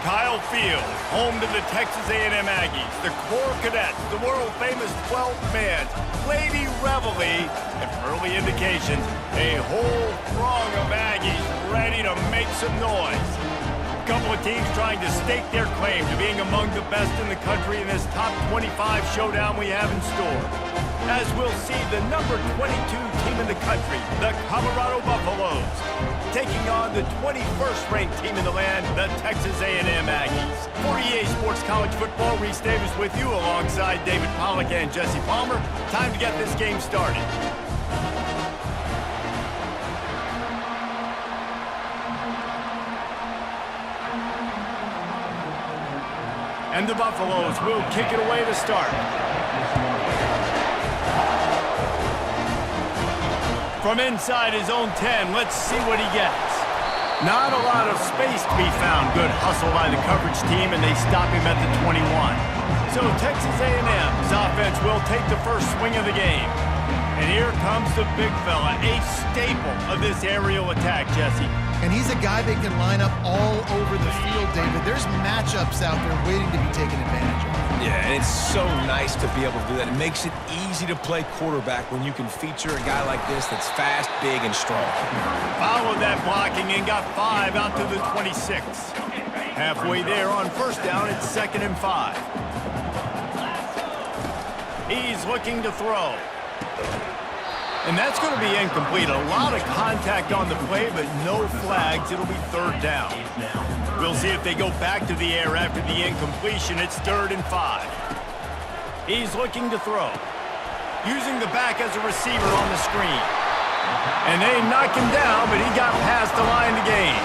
Kyle Field, home to the Texas A&M Aggies, the Core Cadets, the world-famous 12th man, Lady Reveille, and from early indications, a whole throng of Aggies ready to make some noise. A couple of teams trying to stake their claim to being among the best in the country in this top 25 showdown we have in store. As we'll see the number 22 team in the country, the Colorado Buffaloes, taking on the 21st ranked team in the land, the Texas A&M Aggies. For EA Sports College Football, Reese Davis with you alongside David Pollack and Jesse Palmer. Time to get this game started. And the Buffaloes will kick it away to start. From inside his own 10, let's see what he gets. Not a lot of space to be found. Good hustle by the coverage team, and they stop him at the 21. So Texas A&M's offense will take the first swing of the game. And here comes the big fella, a staple of this aerial attack, Jesse. And he's a guy that can line up all over the field, David. There's matchups out there waiting to be taken advantage of. Yeah, and it's so nice to be able to do that. It makes it easy to play quarterback when you can feature a guy like this that's fast, big, and strong. Followed that blocking and got 5 out to the 26. Halfway there on first down, it's 2nd and 5. He's looking to throw. And that's going to be incomplete. A lot of contact on the play, but no flags. It'll be 3rd down. We'll see if they go back to the air after the incompletion. It's 3rd and 5. He's looking to throw. Using the back as a receiver on the screen. And they knock him down, but he got past the line to gain.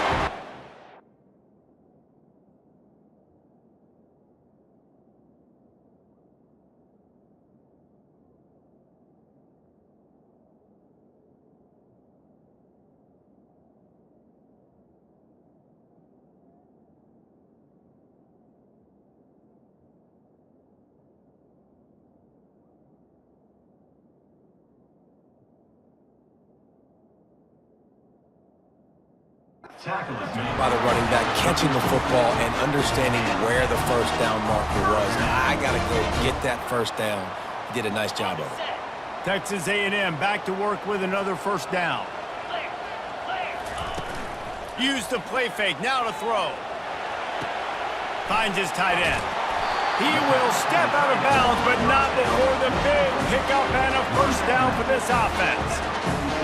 By the running back catching the football and understanding where the first down marker was. I got to go get that first down. He did a nice job of it. Texas A&M back to work with another first down. Use the play fake, now to throw. Finds his tight end. He will step out of bounds, but not before the big pickup and a first down for this offense.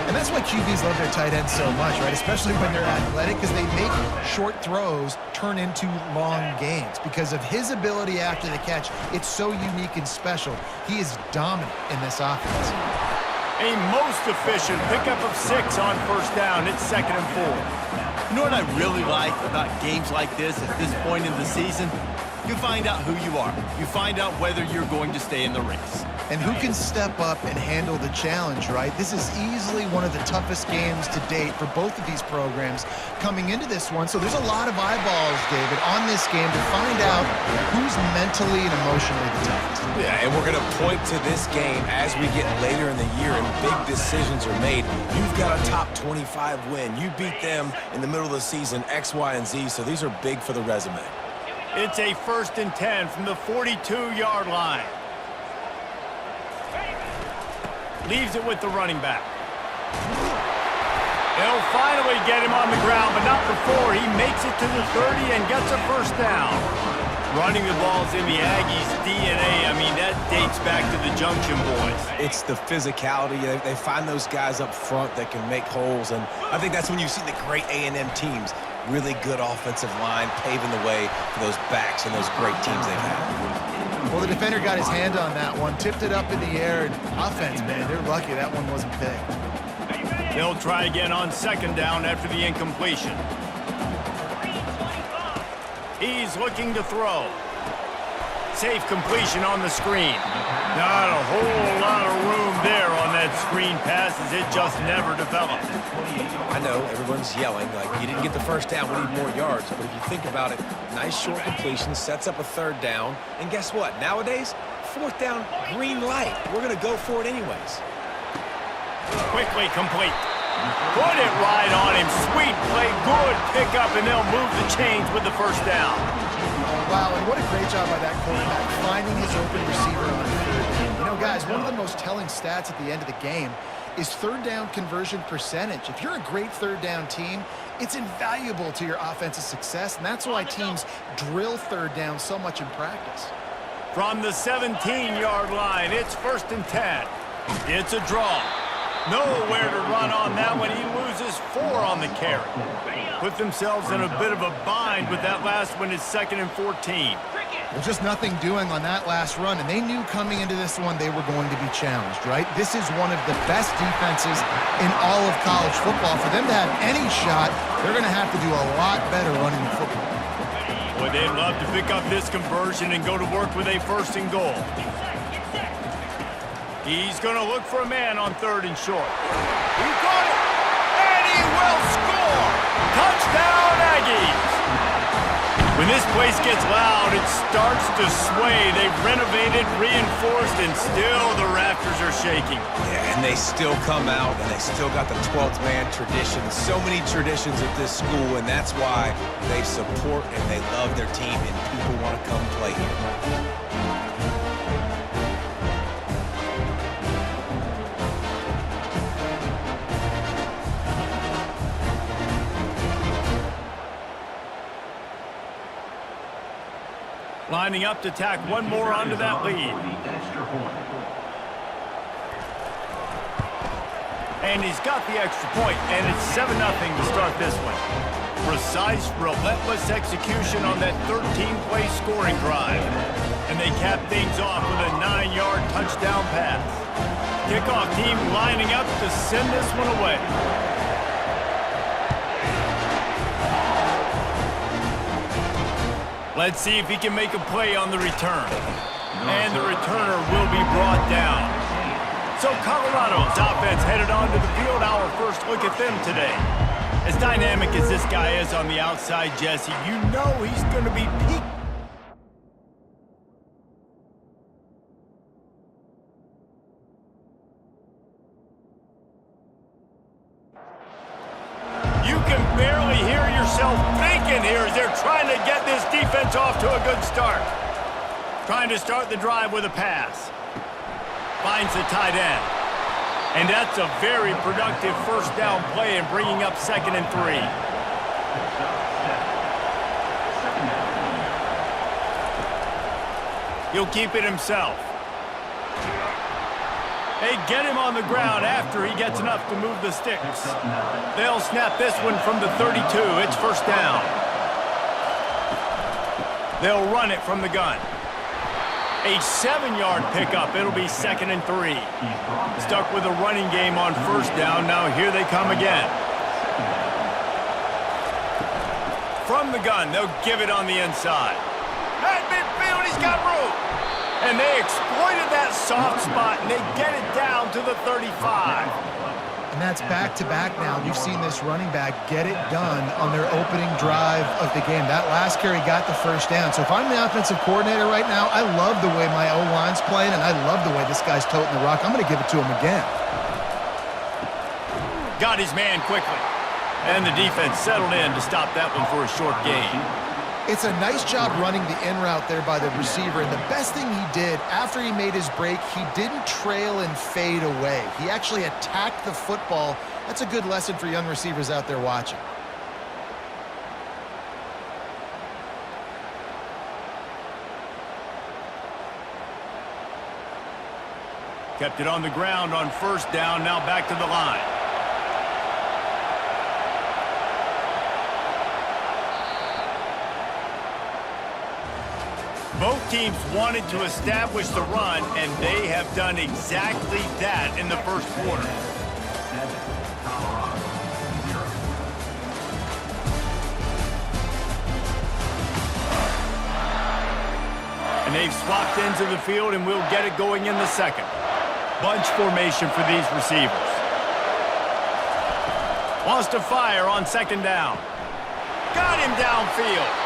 And that's why QBs love their tight ends so much, right? Especially when they're athletic, because they make short throws turn into long gains. Because of his ability after the catch, it's so unique and special. He is dominant in this offense. A most efficient pickup of 6 on first down. It's 2nd and 4. You know what I really like about games like this at this point in the season? You find out who you are. You find out whether you're going to stay in the race. And who can step up and handle the challenge, right? This is easily one of the toughest games to date for both of these programs coming into this one. So there's a lot of eyeballs, David, on this game to find out who's mentally and emotionally the toughest. Yeah, and we're going to point to this game as we get later in the year and big decisions are made. You've got a top 25 win. You beat them in the middle of the season, X, Y, and Z, so these are big for the resume. It's a 1st and 10 from the 42-yard line. Leaves it with the running back. They'll finally get him on the ground, but not before he makes it to the 30 and gets a first down. Running the ball's in the Aggies' DNA. I mean, that dates back to the Junction Boys. It's the physicality. They find those guys up front that can make holes, and I think that's when you see the great A&M teams. Really good offensive line, paving the way for those backs and those great teams they've had. Well, the defender got his hand on that one, tipped it up in the air, and offense, man, they're lucky that one wasn't big. They'll try again on 2nd down after the incompletion. He's looking to throw. Safe completion on the screen. Not a whole lot of room there on that screen pass as it just never developed. I know everyone's yelling like you didn't get the first down, we need more yards. But if you think about it, nice short completion, sets up a 3rd down. And guess what? Nowadays, 4th down, green light. We're going to go for it anyways. Quickly complete. Put it right on him. Sweet play, good pickup, and they'll move the chains with the first down. Wow, and what a great job by that quarterback finding his open receiver on third down. You know, guys, one of the most telling stats at the end of the game is third down conversion percentage. If you're a great third down team, it's invaluable to your offensive success, and that's why teams drill third down so much in practice. From the 17-yard line, it's 1st and 10. It's a draw. Nowhere to run on that one. He loses 4 on the carry. Put themselves in a bit of a bind with that last one. It's 2nd and 14. Well, just nothing doing on that last run, and they knew coming into this one they were going to be challenged, right? This is one of the best defenses in all of college football. For them to have any shot, they're going to have to do a lot better running the football. Boy, they'd love to pick up this conversion and go to work with a 1st and goal. He's going to look for a man on 3rd and short. He got it, and he will score! Touchdown, Aggies! When this place gets loud, it starts to sway. They've renovated, reinforced, and still the rafters are shaking. Yeah, and they still come out, and they still got the 12th man tradition. So many traditions at this school, and that's why they support and they love their team, and people want to come play here. Lining up to tack one more onto that lead. And he's got the extra point, and it's 7-0 to start this one. Precise, relentless execution on that 13-play scoring drive. And they cap things off with a 9-yard touchdown pass. Kickoff team lining up to send this one away. Let's see if he can make a play on the return. And the returner will be brought down. So Colorado's offense headed onto the field. Our first look at them today. As dynamic as this guy is on the outside, Jesse, you know he's going to be peak. You can barely hear yourself thinking here as they're trying to get this defense off to a good start. Trying to start the drive with a pass. Finds the tight end. And that's a very productive first down play and bringing up 2nd and 3. He'll keep it himself. They get him on the ground after he gets enough to move the sticks. They'll snap this one from the 32. It's 1st down. They'll run it from the gun. A 7-yard pickup. It'll be 2nd and 3. Stuck with a running game on 1st down. Now here they come again. From the gun, they'll give it on the inside. At midfield, he's got room. And they exploited that soft spot, and they get it down to the 35. And that's back-to-back now. You've seen this running back get it done on their opening drive of the game. That last carry got the 1st down. So if I'm the offensive coordinator right now, I love the way my O-line's playing, and I love the way this guy's toting the rock. I'm going to give it to him again. Got his man quickly. And the defense settled in to stop that one for a short gain. It's a nice job running the in route there by the receiver, and the best thing he did after he made his break, he didn't trail and fade away. He actually attacked the football. That's a good lesson for young receivers out there watching. Kept it on the ground on 1st down, now back to the line. Both teams wanted to establish the run, and they have done exactly that in the 1st quarter. And they've swapped ends of the field, and we'll get it going in the 2nd. Bunch formation for these receivers. Wants to fire on 2nd down. Got him downfield.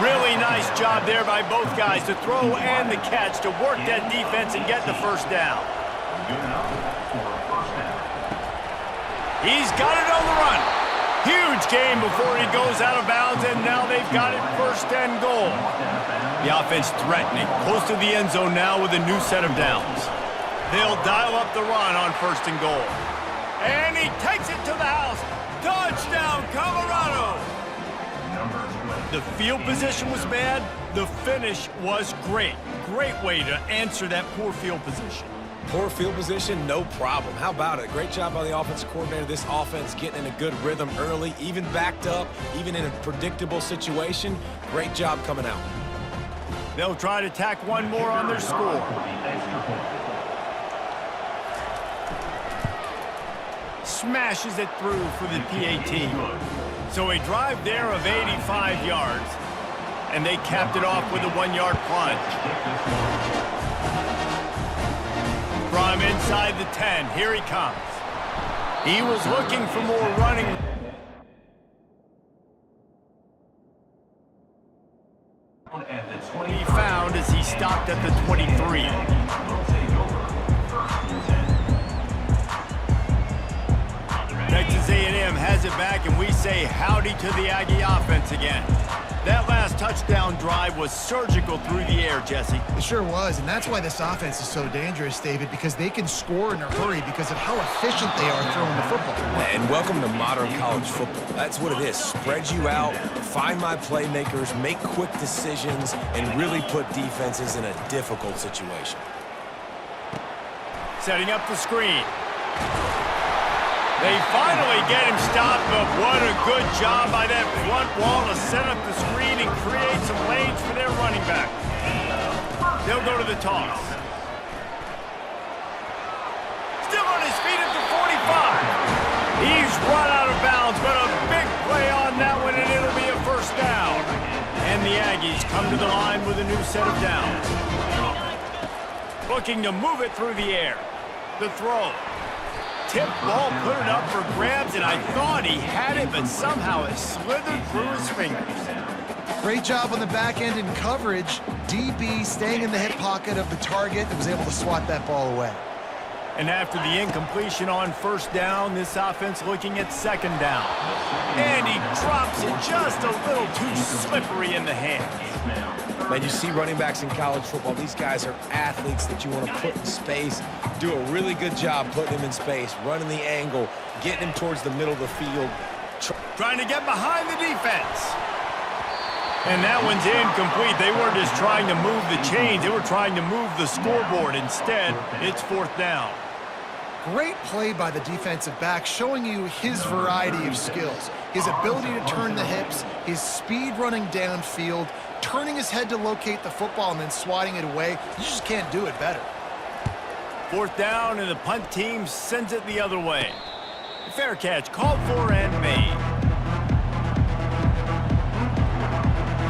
Really nice job there by both guys to throw and the catch to work that defense and get the 1st down. He's got it on the run. Huge gain before he goes out of bounds, and now they've got it first and goal. The offense threatening, close to the end zone now with a new set of downs. They'll dial up the run on first and goal. And he takes it to the house. Touchdown, Colorado! The field position was bad. The finish was great. Great way to answer that poor field position. Poor field position, no problem. How about it? Great job by the offensive coordinator. This offense getting in a good rhythm early, even backed up, even in a predictable situation. Great job coming out. They'll try to tack one more on their score. Smashes it through for the PAT. So a drive there of 85 yards, and they capped it off with a 1-yard plunge. From inside the 10, here he comes. He was looking for more running. He found as he stopped at the 23. Texas A&M has it back, and we say howdy to the Aggie offense again. That last touchdown drive was surgical through the air, Jesse. It sure was, and that's why this offense is so dangerous, David, because they can score in a hurry because of how efficient they are throwing the football. And welcome to modern college football. That's what it is. Spread you out, find my playmakers, make quick decisions, and really put defenses in a difficult situation. Setting up the screen. They finally get him stopped, but what a good job by that front wall to set up the screen and create some lanes for their running back. They'll go to the toss. Still on his feet at the 45. He's run out of bounds, but a big play on that one, and it'll be a first down. And the Aggies come to the line with a new set of downs. Looking to move it through the air. The throw. Tip ball, put it up for grabs, and I thought he had it, but somehow it slithered through his fingers. Great job on the back end in coverage. DB staying in the hip pocket of the target and was able to swat that ball away. And after the incompletion on first down, this offense looking at second down. And he drops it just a little too slippery in the hands. Man, you see running backs in college football, these guys are athletes that you want to put in space, do a really good job putting them in space, running the angle, getting them towards the middle of the field. Trying to get behind the defense. And that one's incomplete. They weren't just trying to move the chains, they were trying to move the scoreboard. Instead, it's fourth down. Great play by the defensive back, showing you his variety of skills. His ability to turn the hips, his speed running downfield, turning his head to locate the football and then swatting it away. You just can't do it better. Fourth down, and the punt team sends it the other way. Fair catch, called for and made.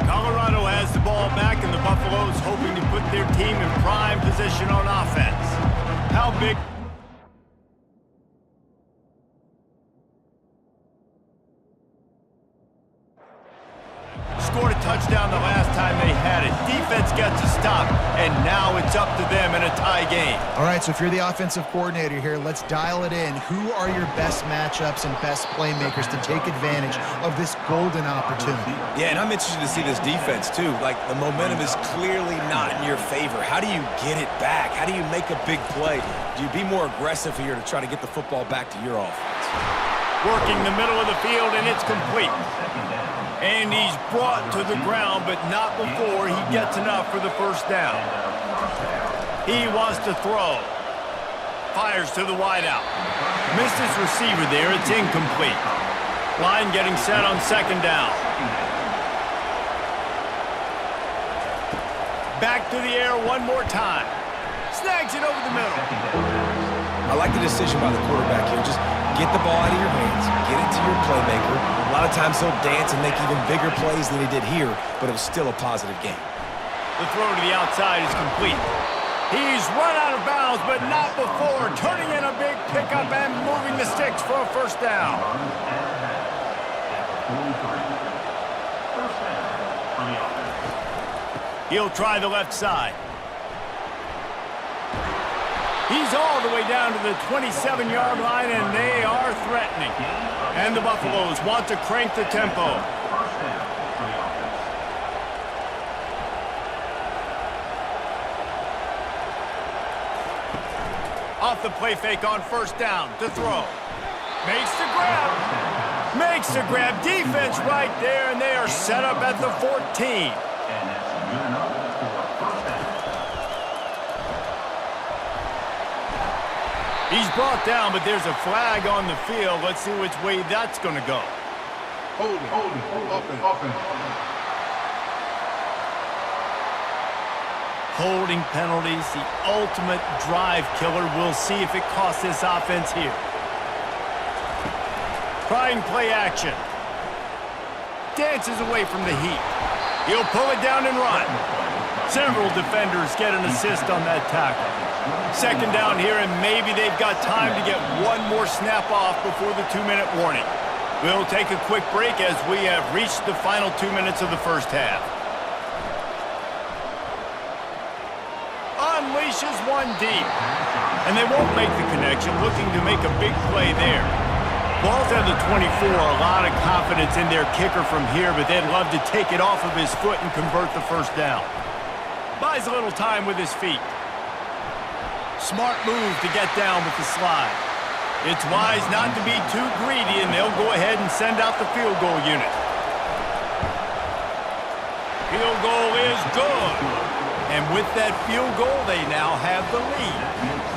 Colorado has the ball back, and the Buffaloes hoping to put their team in prime position on offense. How big? Scored a touchdown the last time they had it. Defense gets a stop, and now it's up to them in a tie game. All right, so if you're the offensive coordinator here, let's dial it in. Who are your best matchups and best playmakers to take advantage of this golden opportunity? Yeah, and I'm interested to see this defense, too. Like, the momentum is clearly not in your favor. How do you get it back? How do you make a big play? Do you be more aggressive here to try to get the football back to your offense? Working the middle of the field, and it's complete. And he's brought to the ground, but not before he gets enough for the first down. He wants to throw. Fires to the wideout. Missed his receiver there. It's incomplete. Line getting set on second down. Back to the air one more time. Snags it over the middle. I like the decision by the quarterback here. Just get the ball out of your hands, get it to your playmaker. A lot of times he'll dance and make even bigger plays than he did here, but it was still a positive game. The throw to the outside is complete. He's run out of bounds, but not before turning in a big pickup and moving the sticks for a first down. He'll try the left side. He's all the way down to the 27-yard line, and they are threatening. And the Buffaloes want to crank the tempo. Off the play fake on first down to throw. Makes the grab. Makes the grab. Defense right there, and they are set up at the 14. He's brought down, but there's a flag on the field. Let's see which way that's going to go. Holding penalties, the ultimate drive killer. We'll see if it costs this offense here. Trying play action. Dances away from the heat. He'll pull it down and run. Several defenders get an assist on that tackle. Second down here, and maybe they've got time to get one more snap off before the 2-minute warning. We'll take a quick break as we have reached the final 2 minutes of the first half. Unleashes one deep. And they won't make the connection, looking to make a big play there. Ball's at the 24, a lot of confidence in their kicker from here, but they'd love to take it off of his foot and convert the first down. Buys a little time with his feet. Smart move to get down with the slide. It's wise not to be too greedy, and they'll go ahead and send out the field goal unit. Field goal is good. And with that field goal, they now have the lead.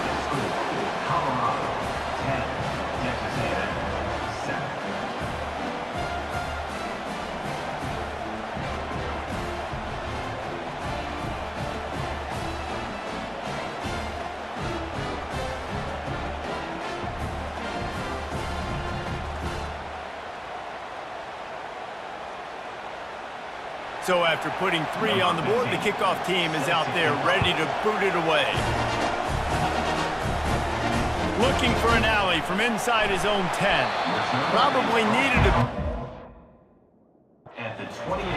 So after putting 3 on the board, the kickoff team is out there ready to boot it away. Looking for an alley from inside his own 10. Probably needed a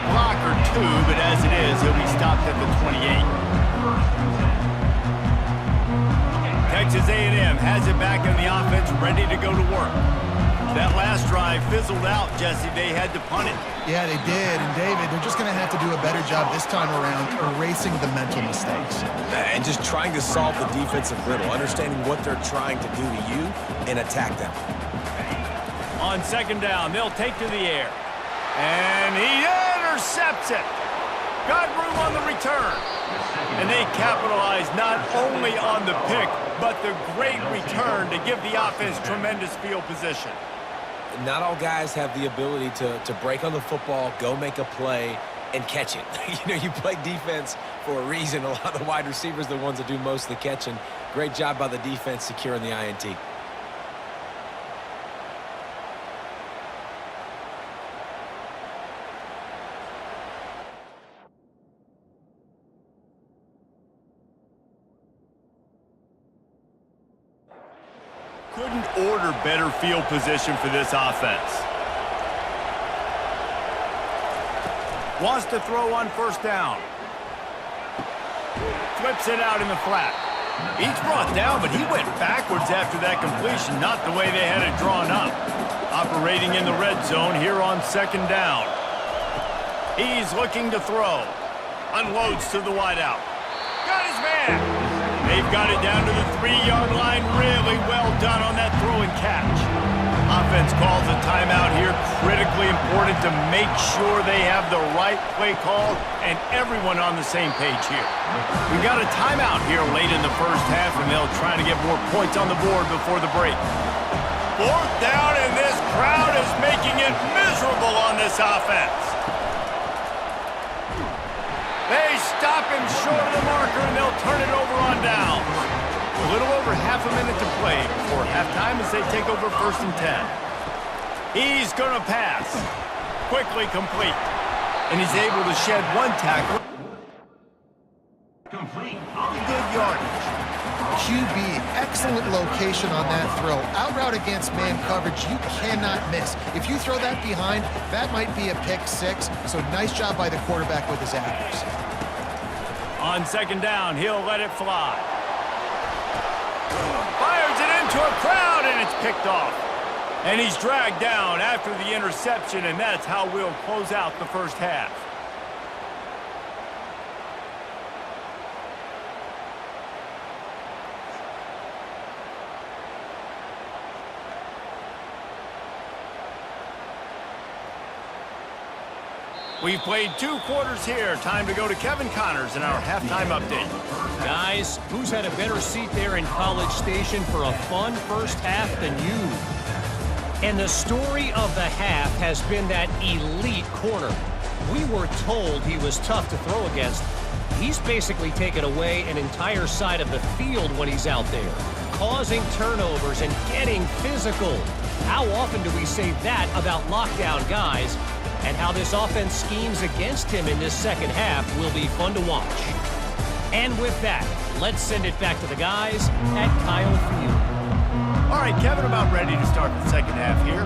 block or 2, but as it is, he'll be stopped at the 28. Texas A&M has it back in the offense, ready to go to work. That last drive fizzled out, Jesse. They had to punt it. Yeah, they did. And, David, they're just going to have to do a better job this time around erasing the mental mistakes. And just trying to solve the defensive riddle, understanding what they're trying to do to you and attack them. On second down, they'll take to the air. And he intercepts it. Got room on the return. And they capitalize not only on the pick, but the great return to give the offense tremendous field position. Not all guys have the ability to break on the football, go make a play, and catch it. You play defense for a reason. A lot of the wide receivers are the ones that do most of the catching. Great job by the defense securing the INT. Couldn't order better field position for this offense. Wants to throw on first down. Flips it out in the flat. He's brought down, but he went backwards after that completion, not the way they had it drawn up. Operating in the red zone here on second down. He's looking to throw. Unloads to the wideout. Got his man. They've got it down to the 3-yard line. Really well done on that throw and catch. Offense calls a timeout here. Critically important to make sure they have the right play call and everyone on the same page here. We've got a timeout here late in the first half, and they'll try to get more points on the board before the break. Fourth down, and this crowd is making it miserable on this offense. They stop him short of the marker, and they'll turn it over on down. A little over half a minute to play before halftime as they take over first and 10. He's going to pass. Quickly complete. And he's able to shed one tackle. Complete. Good yardage. QB, excellent location on that throw. Out route against man coverage, you cannot miss. If you throw that behind, that might be a pick 6. So nice job by the quarterback with his accuracy. On second down, he'll let it fly. Fires it into a crowd, and it's picked off. And he's dragged down after the interception, and that's how we'll close out the first half. We've played 2 quarters here. Time to go to Kevin Connors in our halftime update. Guys, who's had a better seat there in College Station for a fun first half than you? And the story of the half has been that elite corner. We were told he was tough to throw against. He's basically taken away an entire side of the field when he's out there, causing turnovers and getting physical. How often do we say that about lockdown guys? And how this offense schemes against him in this second half will be fun to watch. And with that, let's send it back to the guys at Kyle Field. All right, Kevin, about ready to start the second half here.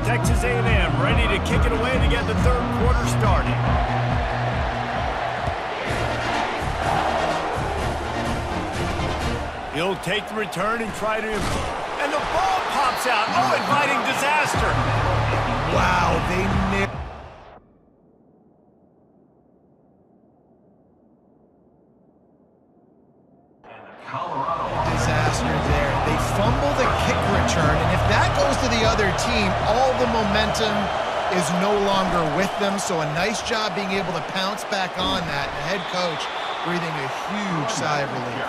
Texas A&M ready to kick it away to get the third quarter started. He'll take the return and try to... And the ball pops out. Oh, inviting disaster. Wow, they nailed... Disaster there. They fumble the kick return, and if that goes to the other team, all the momentum is no longer with them. So a nice job being able to pounce back on that. The head coach breathing a huge sigh of relief.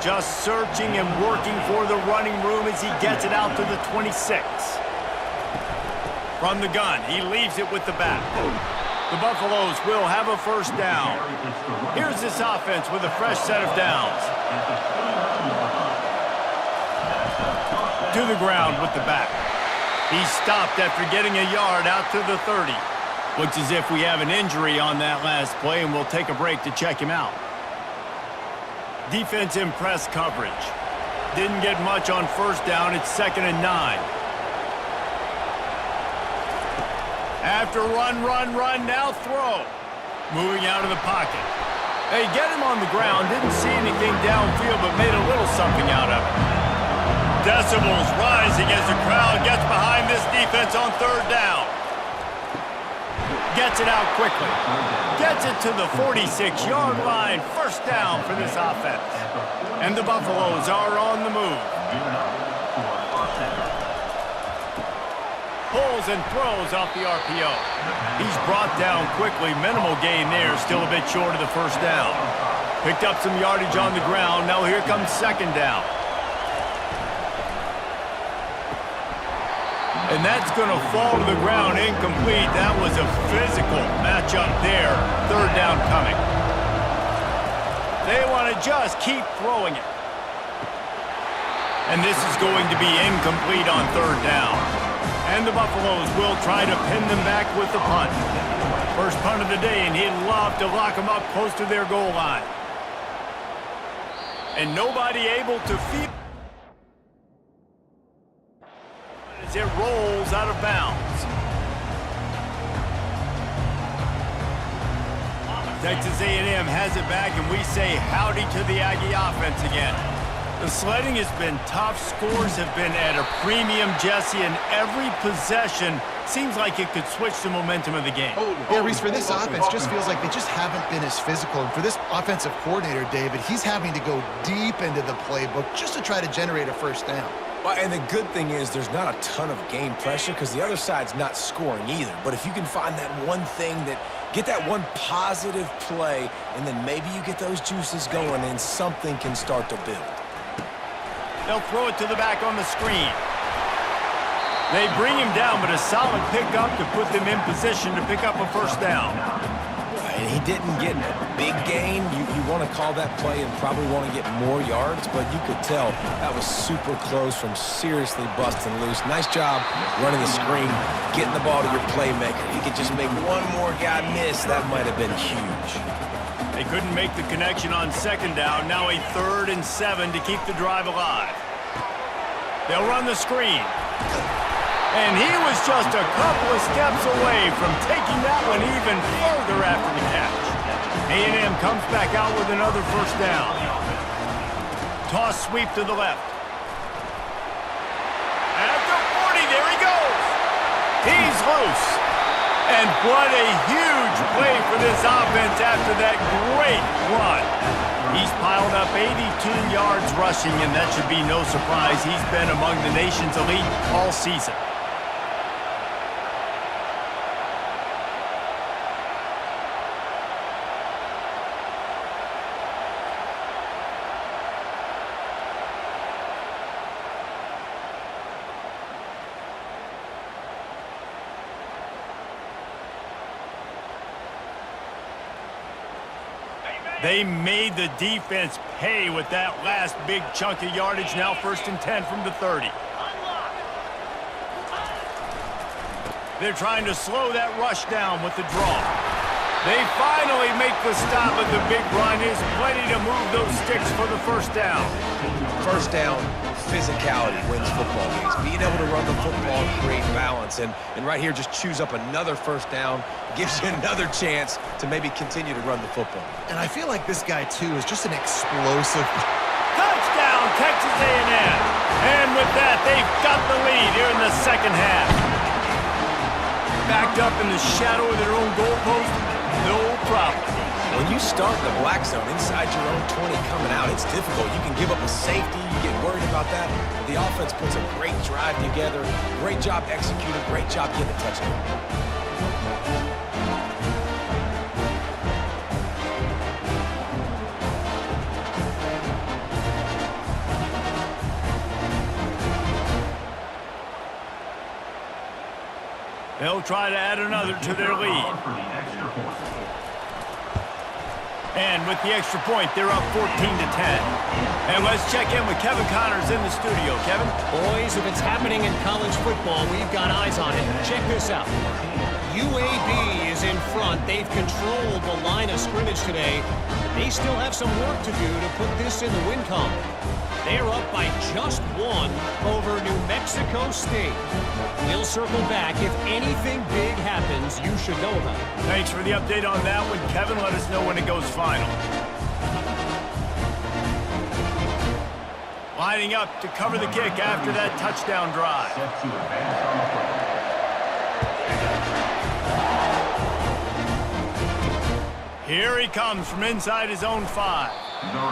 Just searching and working for the running room as he gets it out to the 26. From the gun, he leaves it with the back. The Buffaloes will have a first down. Here's this offense with a fresh set of downs. To the ground with the back. He stopped after getting a yard out to the 30. Looks as if we have an injury on that last play, and we'll take a break to check him out. Defense in press coverage. Didn't get much on first down. It's 2nd and 9. After run, now throw. Moving out of the pocket. They get him on the ground. Didn't see anything downfield, but made a little something out of it. Decibels rising as the crowd gets behind this defense on third down. Gets it out quickly. Gets it to the 46-yard line. First down for this offense. And the Buffaloes are on the move. Pulls and throws off the RPO. He's brought down quickly. Minimal gain there. Still a bit short of the first down. Picked up some yardage on the ground. Now here comes second down. And that's going to fall to the ground incomplete. That was a physical matchup there. Third down coming. They want to just keep throwing it. And this is going to be incomplete on third down. And the Buffaloes will try to pin them back with the punt. First punt of the day, and he'd love to lock them up close to their goal line. And nobody able to field. It rolls out of bounds. Texas A&M has it back, and we say howdy to the Aggie offense again. The sledding has been tough. Scores have been at a premium, Jesse, and every possession seems like it could switch the momentum of the game. Yeah, Reese, for this offense, just feels like they just haven't been as physical. And for this offensive coordinator, David, he's having to go deep into the playbook just to try to generate a first down. Well, and the good thing is there's not a ton of game pressure because the other side's not scoring either. But if you can find that one thing get that one positive play, and then maybe you get those juices going and something can start to build. They'll throw it to the back on the screen. They bring him down, but a solid pickup to put them in position to pick up a first down. And he didn't get a big gain. You want to call that play and probably want to get more yards, but you could tell that was super close from seriously busting loose. Nice job running the screen, getting the ball to your playmaker. If you could just make one more guy miss, that might have been huge. They couldn't make the connection on second down. Now a 3rd and 7 to keep the drive alive. They'll run the screen. And he was just a couple of steps away from taking that one even further after the catch. A&M comes back out with another first down. Toss sweep to the left. At the 40, there he goes. He's loose. And what a huge play for this offense after that great run. He's piled up 82 yards rushing, and that should be no surprise. He's been among the nation's elite all season. They made the defense pay with that last big chunk of yardage. Now 1st and 10 from the 30. They're trying to slow that rush down with the draw. They finally make the stop of the big run. Is plenty to move those sticks for the first down. First down, physicality wins football games. Being able to run the football and create balance. And right here, just choose up another first down. Gives you another chance to maybe continue to run the football. And I feel like this guy, too, is just an explosive. Touchdown, Texas A&M. And with that, they've got the lead here in the second half. Backed up in the shadow of their own goalpost, no problem. When you start in the black zone inside your own 20 coming out, it's difficult. You can give up a safety. You get worried about that. But the offense puts a great drive together. Great job executing. Great job getting a touchdown. They'll try to add another to their lead. And with the extra point, they're up 14-10. And let's check in with Kevin Connors in the studio. Kevin? Boys, if it's happening in college football, we've got eyes on it. Check this out. UAB is in front. They've controlled the line of scrimmage today. They still have some work to do to put this in the win column. They're up by just one over New Mexico State. We'll circle back. If anything big happens, you should know about it. Thanks for the update on that one, Kevin. Let us know when it goes final. Lining up to cover the kick after that touchdown drive. Here he comes from inside his own 5.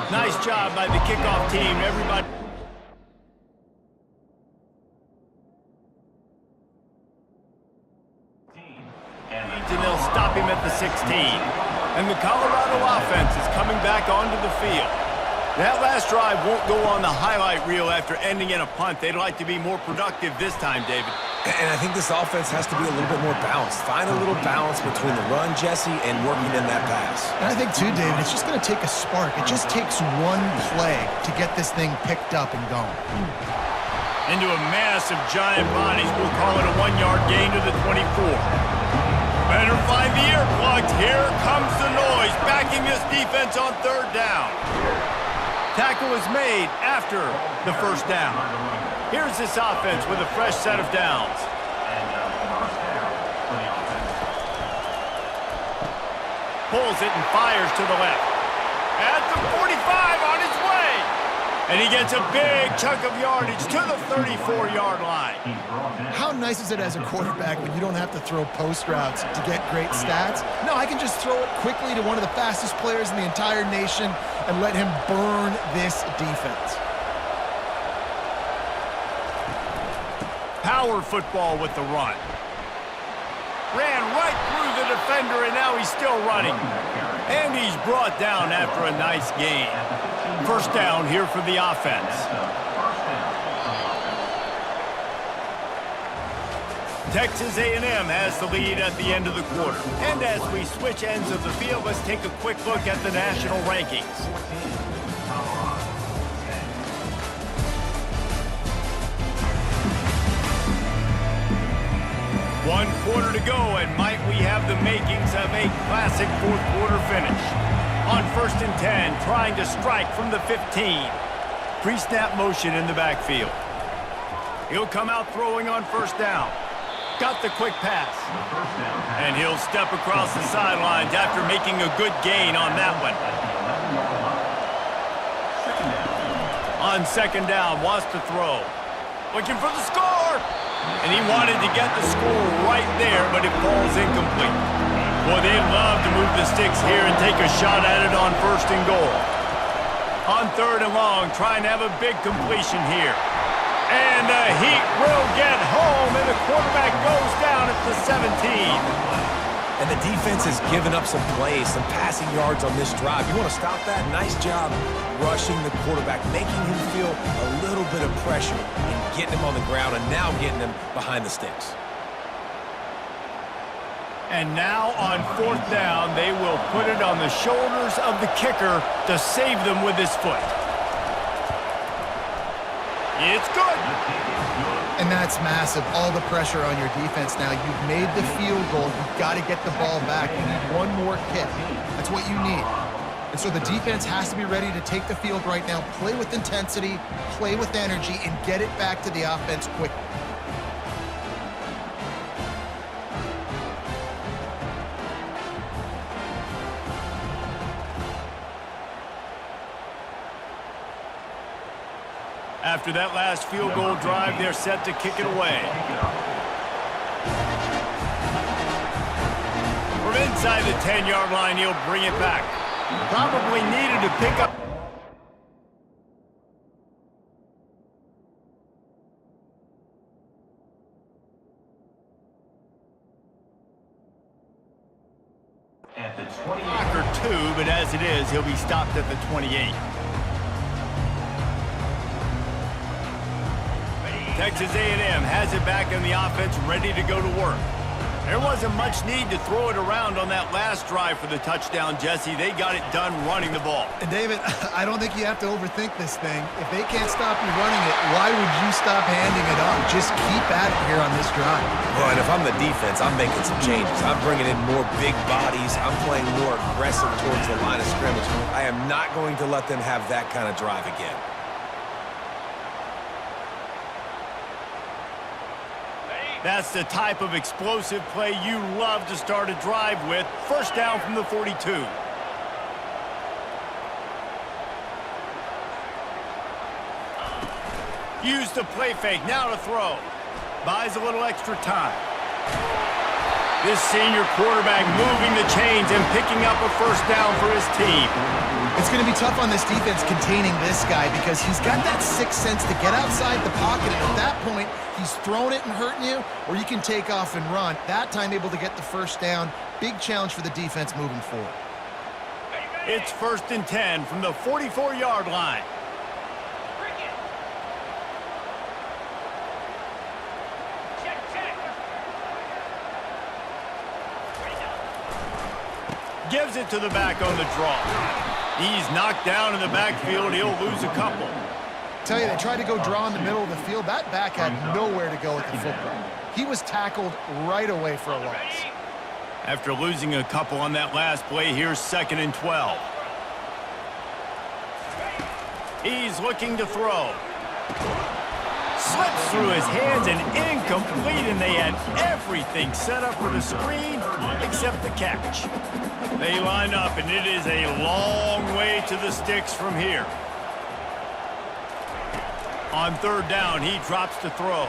Nice job by the kickoff team. Everybody. And they'll stop him at the 16. And the Colorado offense is coming back onto the field. That last drive won't go on the highlight reel after ending in a punt. They'd like to be more productive this time, David. And I think this offense has to be a little bit more balanced. Find a little balance between the run, Jesse, and working in that pass. And I think, too, David, it's just going to take a spark. It just takes one play to get this thing picked up and going. Into a mass of giant bodies. We'll call it a 1-yard gain to the 24. Better find the earplugs. Here comes the noise, backing this defense on 3rd down. Tackle is made after the first down. Here's this offense with a fresh set of downs. Pulls it and fires to the left. At the 45, on his way. And he gets a big chunk of yardage to the 34-yard line. How nice is it as a quarterback when you don't have to throw post routes to get great stats? No, I can just throw it quickly to one of the fastest players in the entire nation and let him burn this defense. Power football with the run. Ran right through the defender, and now he's still running. And he's brought down after a nice gain. First down here for the offense. Texas A&M has the lead at the end of the quarter. And as we switch ends of the field, let's take a quick look at the national rankings. One quarter to go, and might we have the makings of a classic fourth-quarter finish. On 1st and 10, trying to strike from the 15. Pre-snap motion in the backfield. He'll come out throwing on first down. Got the quick pass. And he'll step across the sidelines after making a good gain on that one. On second down, wants to throw. Looking for the score! And he wanted to get the score right there, but it falls incomplete. Boy, they'd love to move the sticks here and take a shot at it on first and goal. On third and long, trying to have a big completion here. And the Heat will get home, and the quarterback goes down at the 17. And the defense has given up some plays, some passing yards on this drive. You want to stop that? Nice job rushing the quarterback, making him feel a little bit of pressure and getting him on the ground, and now getting him behind the sticks. And now on fourth down, they will put it on the shoulders of the kicker to save them with his foot. It's good. And that's massive. All the pressure on your defense now. You've made the field goal. You've got to get the ball back. You need one more kick. That's what you need. And so the defense has to be ready to take the field right now, play with intensity, play with energy, and get it back to the offense quickly. After that last field goal drive, they're set to kick it away. From inside the 10-yard line, he'll bring it back. Probably needed to pick up. At the 28 or 2, but as it is, he'll be stopped at the 28. Texas A&M has it back in the offense, ready to go to work. There wasn't much need to throw it around on that last drive for the touchdown, Jesse. They got it done running the ball. And David, I don't think you have to overthink this thing. If they can't stop you running it, why would you stop handing it off? Just keep at it here on this drive. Well, and if I'm the defense, I'm making some changes. I'm bringing in more big bodies. I'm playing more aggressive towards the line of scrimmage. I am not going to let them have that kind of drive again. That's the type of explosive play you love to start a drive with. First down from the 42. Use the play fake, now to throw. Buys a little extra time. This senior quarterback moving the chains and picking up a first down for his team. It's going to be tough on this defense containing this guy because he's got that sixth sense to get outside the pocket, and at that point, he's throwing it and hurting you, or you can take off and run. That time able to get the first down. Big challenge for the defense moving forward. It's 1st and 10 from the 44-yard line. Gives it to the back on the draw. He's knocked down in the backfield. He'll lose a couple. Tell you, they tried to go draw in the middle of the field. That back had nowhere to go with the football. He was tackled right away for a loss. After losing a couple on that last play, here's 2nd and 12. He's looking to throw. Slips through his hands and incomplete, and they had everything set up for the screen except the catch. They line up, and it is a long way to the sticks from here. On 3rd down, he drops to throw.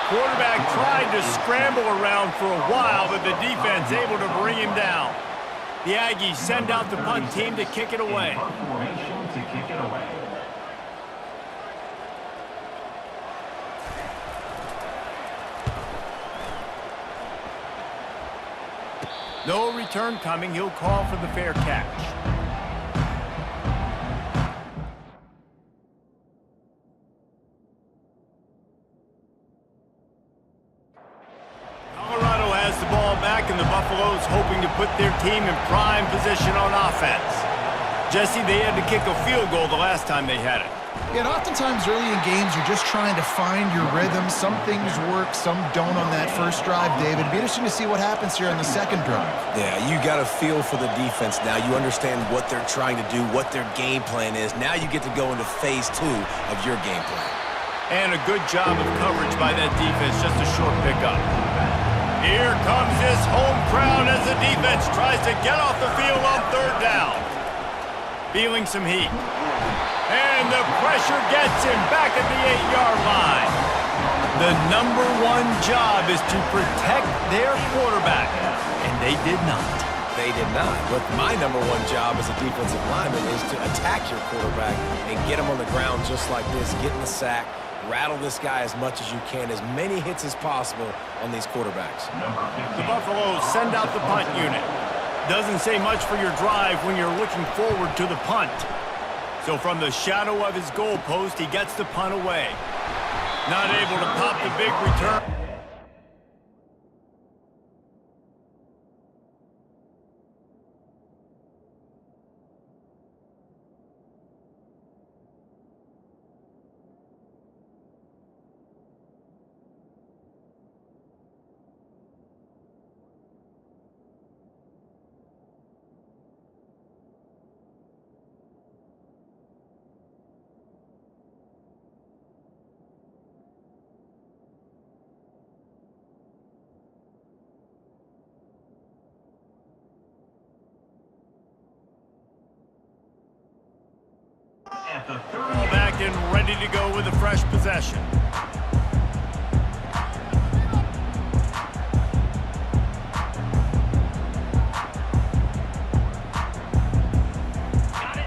Quarterback tried to scramble around for a while, but the defense able to bring him down. The Aggies send out the punt team to kick it away. No return coming. He'll call for the fair catch. Colorado has the ball back, and the Buffaloes hoping to put their team in prime position on offense. Jesse, they had to kick a field goal the last time they had it. Yeah, and oftentimes early in games, you're just trying to find your rhythm. Some things work, some don't on that first drive, David. It'd be interesting to see what happens here on the second drive. Yeah, you got a feel for the defense now. You understand what they're trying to do, what their game plan is. Now you get to go into phase 2 of your game plan. And a good job of coverage by that defense, just a short pickup. Here comes this home crowd as the defense tries to get off the field on third down. Feeling some heat. And the pressure gets him back at the 8-yard line. The #1 job is to protect their quarterback, and they did not. They did not. But my #1 job as a defensive lineman is to attack your quarterback and get him on the ground just like this, get in the sack, rattle this guy as much as you can, as many hits as possible on these quarterbacks. The Buffaloes send out the punt unit. Doesn't say much for your drive when you're looking forward to the punt. So from the shadow of his goalpost, he gets the punt away. Not able to pop the big return. Back and ready to go with a fresh possession.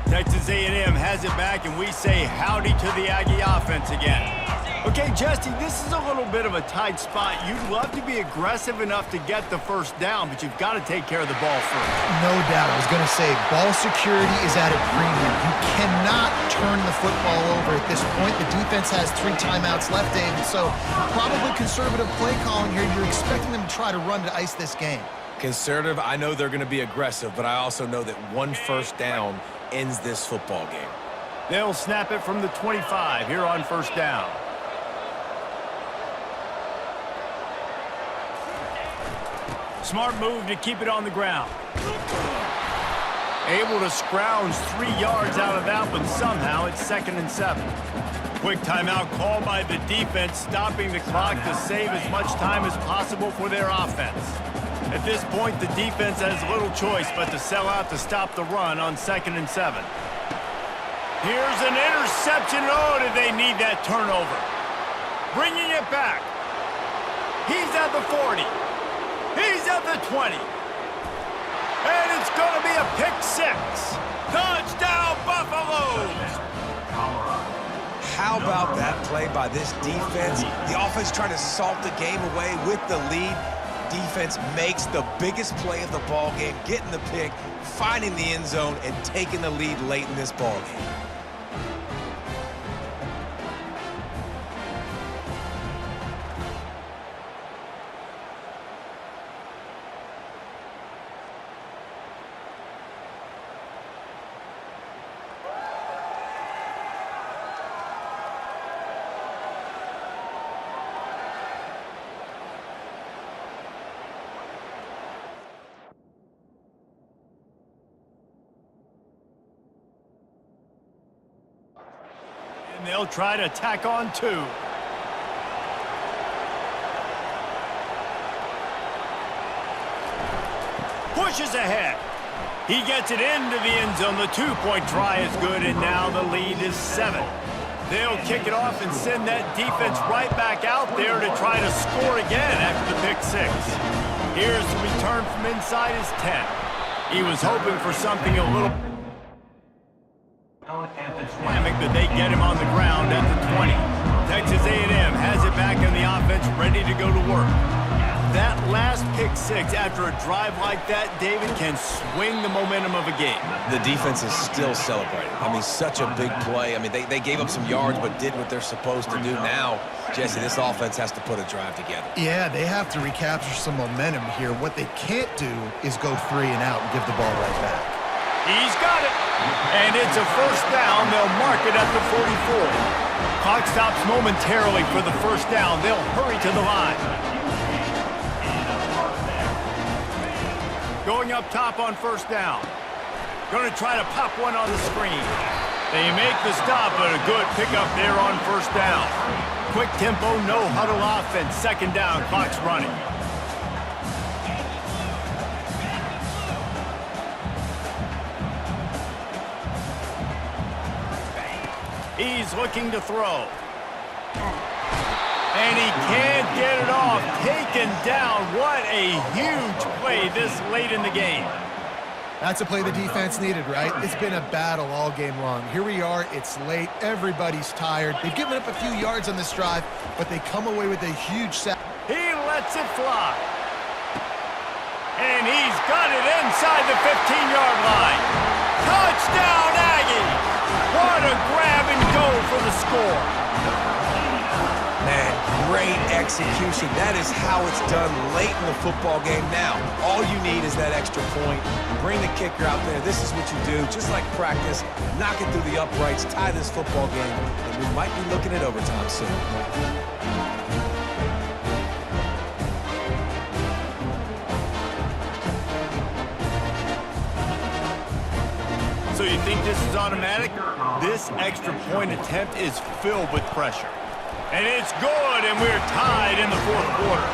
Texas A&M has it back, and we say howdy to the Aggie offense again. Okay, Jesse, this is a little bit of a tight spot. You'd love to be aggressive enough to get the first down, but you've got to take care of the ball first. No doubt. I was going to say, ball security is at a premium. You cannot turn the football over at this point. The defense has 3 timeouts left, David, so probably conservative play calling here. You're expecting them to try to run to ice this game. Conservative, I know they're going to be aggressive, but I also know that 1 first down ends this football game. They'll snap it from the 25 here on first down. Smart move to keep it on the ground. Able to scrounge 3 yards out of that one somehow. It's 2nd and 7. Quick timeout called by the defense, stopping the clock to save as much time as possible for their offense. At this point, the defense has little choice but to sell out to stop the run on 2nd and 7. Here's an interception. Oh, did they need that turnover? Bringing it back. He's at the 40. He's at the 20. And it's going to be a pick 6. Touchdown, Buffaloes! How about that play by this defense? The offense trying to salt the game away with the lead. Defense makes the biggest play of the ball game, getting the pick, finding the end zone, and taking the lead late in this ball game. And they'll try to tack on 2. Pushes ahead. He gets it into the end zone. The 2-point try is good, and now the lead is 7. They'll kick it off and send that defense right back out there to try to score again after the pick 6. Here's the return from inside his 10. He was hoping for something a little dynamic, but they get him on the ground at the 20. Texas A&M has it back in the offense, ready to go to work. That last pick 6 after a drive like that, David, can swing the momentum of a game. The defense is still celebrating. I mean, such a big play. I mean, they gave up some yards but did what they're supposed to do. Now, Jesse, this offense has to put a drive together. Yeah, they have to recapture some momentum here. What they can't do is go 3 and out and give the ball right back. He's got it. And it's a first down. They'll mark it at the 44. Clock stops momentarily for the first down. They'll hurry to the line. Going up top on first down. Going to try to pop one on the screen. They make the stop, but a good pickup there on first down. Quick tempo, no huddle offense. Second down, clock's running. He's looking to throw. And he can't get it off. Taken down. What a huge play this late in the game. That's a play the defense needed, right? It's been a battle all game long. Here we are. It's late. Everybody's tired. They've given up a few yards on this drive, but they come away with a huge sack. He lets it fly. And he's got it inside the 15-yard line. Touchdown, Aggies! What a grab and go for the score. Man, great execution. That is how it's done late in the football game now. All you need is that extra point. Bring the kicker out there. This is what you do, just like practice. Knock it through the uprights, tie this football game, and we might be looking at overtime soon. So you think this is automatic? This extra point attempt is filled with pressure. And it's good, and we're tied in the fourth quarter.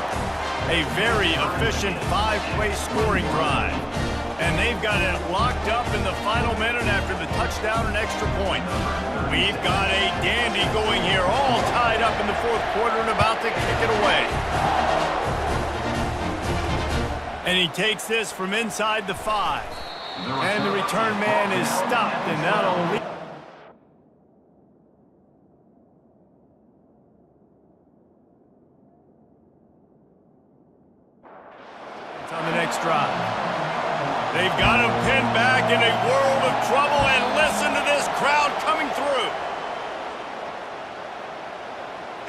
A very efficient five-play scoring drive. And they've got it locked up in the final minute after the touchdown and extra point. We've got a dandy going here, all tied up in the fourth quarter and about to kick it away. And he takes this from inside the 5. And the return man is stopped, and that'll lead. It's on the next drive. They've got him pinned back in a world of trouble, and listen to this crowd coming through.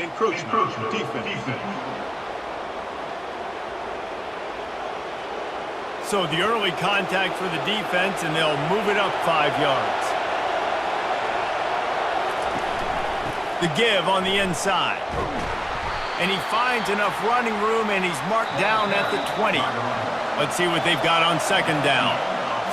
Encroachment. Defense. So the early contact for the defense, and they'll move it up 5 yards. The give on the inside. And he finds enough running room, and he's marked down at the 20. Let's see what they've got on second down.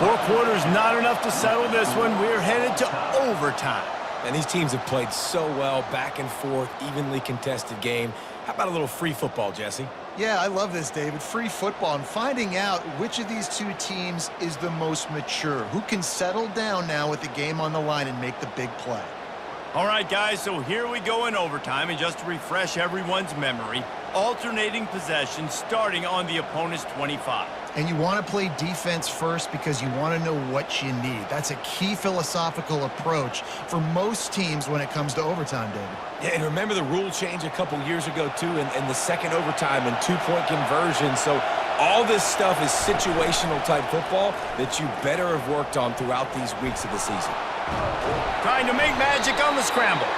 4 quarters, not enough to settle this one. We're headed to overtime. And these teams have played so well, back and forth, evenly contested game. How about a little free football, Jesse? Yeah, I love this, David. Free football and finding out which of these two teams is the most mature, who can settle down now with the game on the line and make the big play. All right, guys, so here we go in overtime, and just to refresh everyone's memory, alternating possession starting on the opponent's 25. And you want to play defense first because you want to know what you need. That's a key philosophical approach for most teams when it comes to overtime, David. Yeah, and remember the rule change a couple years ago, too, in the second overtime and two-point conversion. So all this stuff is situational-type football that you better have worked on throughout these weeks of the season. Trying to make magic on the scramble.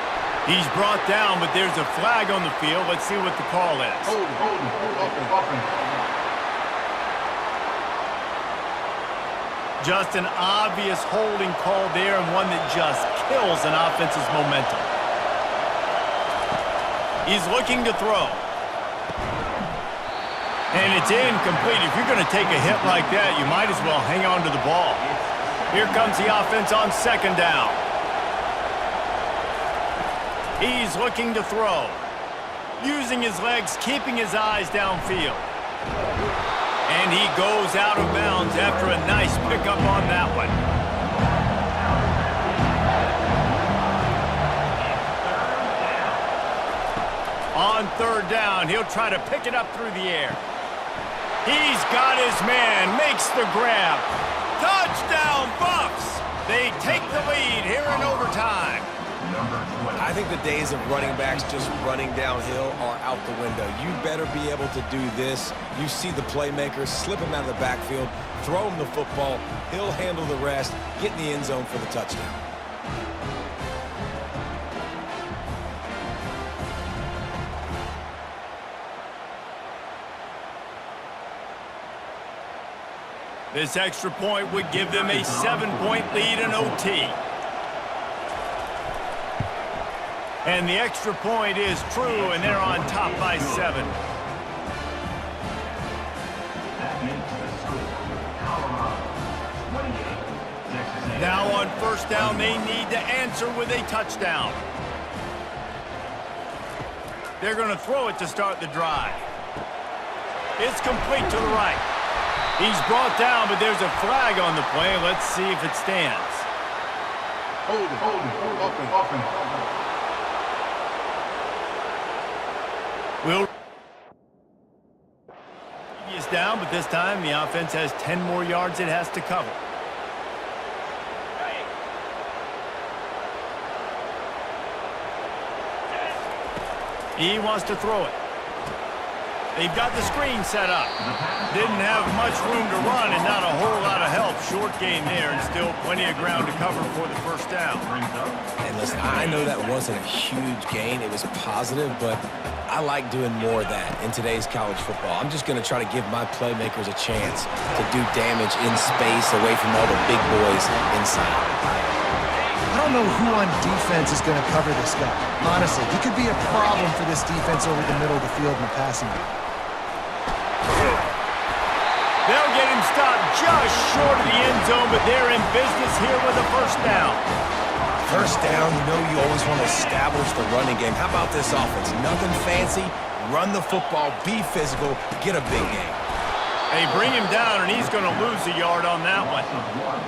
He's brought down, but there's a flag on the field. Let's see what the call is. Just an obvious holding call there, and one that just kills an offense's momentum. He's looking to throw. And it's incomplete. If you're going to take a hit like that, you might as well hang on to the ball. Here comes the offense on second down. He's looking to throw. Using his legs, keeping his eyes downfield. And he goes out of bounds after a nice pickup on that one. On third down, he'll try to pick it up through the air. He's got his man, makes the grab. Touchdown, Buffs! They take the lead here in overtime. I think the days of running backs just running downhill are out the window. You better be able to do this. You see the playmaker, slip him out of the backfield, throw him the football, he'll handle the rest, get in the end zone for the touchdown. This extra point would give them a 7-point lead in OT. And the extra point is true, and they're on top by 7. Now on first down, they need to answer with a touchdown. They're going to throw it to start the drive. It's complete to the right. He's brought down, but there's a flag on the play. Let's see if it stands. Hold it. Offense. Will is down, but this time the offense has 10 more yards it has to cover. He wants to throw it. They've got the screen set up. Didn't have much room to run and not a whole lot of help. Short gain there and still plenty of ground to cover for the first down. And listen, I know that wasn't a huge gain. It was positive, but I like doing more of that in today's college football. I'm just going to try to give my playmakers a chance to do damage in space away from all the big boys inside. I don't know who on defense is going to cover this guy. Honestly, he could be a problem for this defense over the middle of the field in the passing game. They'll get him stopped just short of the end zone, but they're in business here with a first down. First down, you know you always want to establish the running game. How about this offense? Nothing fancy. Run the football, be physical, get a big game. They bring him down, and he's going to lose a yard on that one.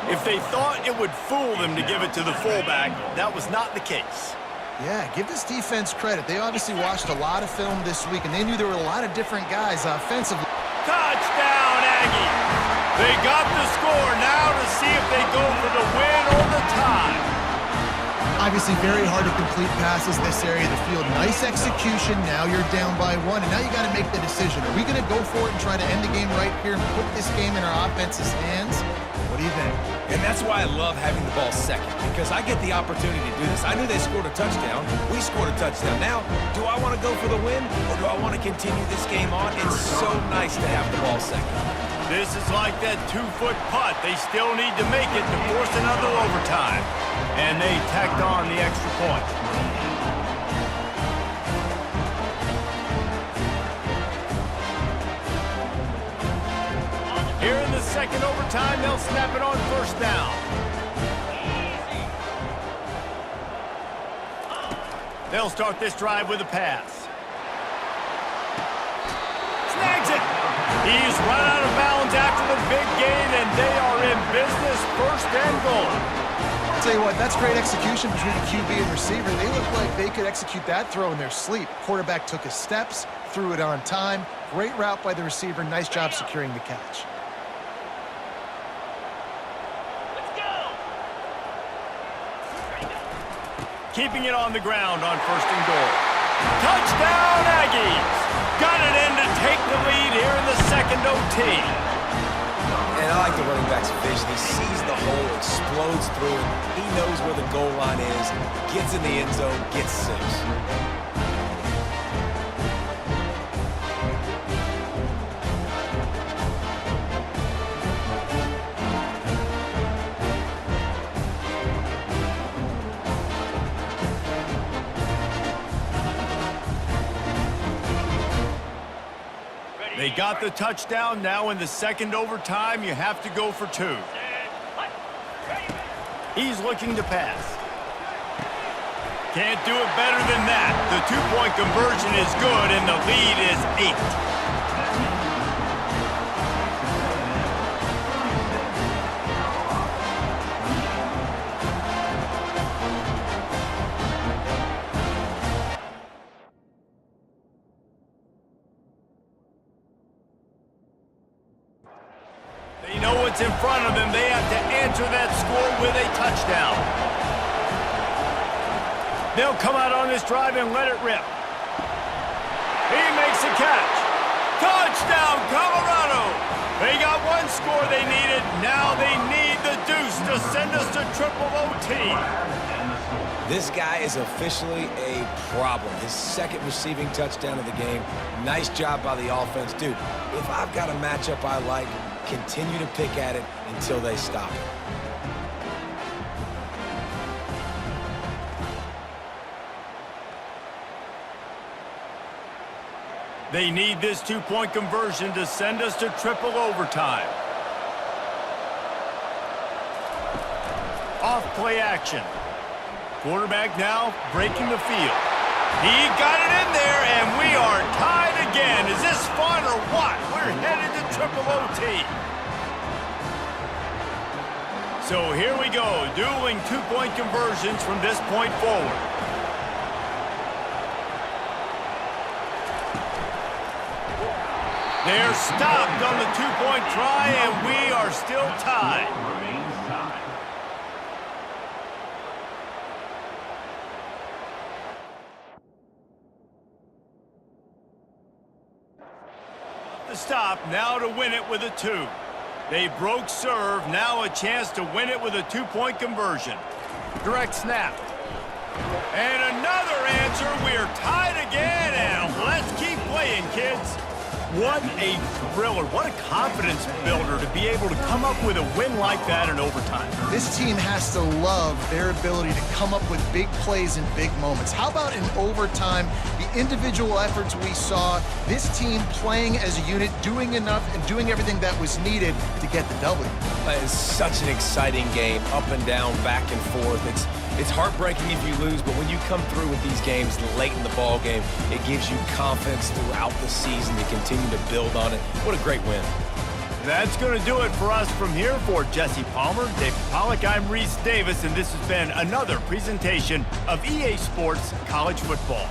If they thought it would fool them to give it to the fullback, that was not the case. Yeah, give this defense credit. They obviously watched a lot of film this week, and they knew there were a lot of different guys offensively. Touchdown, Aggie! They got the score now to see if they go for the win or the tie. Obviously very hard to complete passes this area of the field. Nice execution. Now you're down by 1, and now you got to make the decision. Are we going to go for it and try to end the game right here and put this game in our offense's hands? What do you think? And that's why I love having the ball second, because I get the opportunity to do this. I knew they scored a touchdown. We scored a touchdown. Now, do I want to go for the win, or do I want to continue this game on? It's so nice to have the ball second. This is like that 2-foot putt. They still need to make it to force another overtime. And they tacked on the extra point. Here in the second overtime, they'll snap it on first down. They'll start this drive with a pass. Snags it! He's run out of bounds after the big gain, and they are in business, first and goal. I'll tell you what, that's great execution between the QB and receiver. They look like they could execute that throw in their sleep. Quarterback took his steps, threw it on time. Great route by the receiver. Nice job securing the catch. Keeping it on the ground on first and goal. Touchdown, Aggies! Got it in to take the lead here in the second OT. And I like the running back's vision. He sees the hole, explodes through it. He knows where the goal line is, gets in the end zone, gets 6. They got the touchdown. Now in the second overtime, you have to go for 2. He's looking to pass. Can't do it better than that. The 2-point conversion is good, and the lead is 8. They know what's in front of them. They have to answer that score with a touchdown. They'll come out on this drive and let it rip. He makes a catch. Touchdown, Colorado! They got one score they needed. Now they need the deuce close to send us to triple OT. This guy is officially a problem. His second receiving touchdown of the game. Nice job by the offense. Dude, if I've got a matchup I like, continue to pick at it until they stop it. They need this two-point conversion to send us to triple overtime. Off play action. Quarterback now breaking the field. He got it in there, and we are tied again. Is this fun or what? We're headed to triple OT. So here we go, dueling two-point conversions from this point forward. They're stopped on the two-point try, and we are still tied. The stop, now to win it with a 2. They broke serve, now a chance to win it with a two-point conversion. Direct snap. And another answer, we're tied again, and let's keep playing, kids. What a thriller, what a confidence builder to be able to come up with a win like that in overtime. This team has to love their ability to come up with big plays in big moments. How about in overtime, the individual efforts we saw, this team playing as a unit, doing enough and doing everything that was needed to get the W. It's such an exciting game, up and down, back and forth. It's heartbreaking if you lose, but when you come through with these games late in the ball game, it gives you confidence throughout the season to continue to build on it. What a great win. That's going to do it for us from here. For Jesse Palmer, David Pollack, I'm Reese Davis, and this has been another presentation of EA Sports College Football.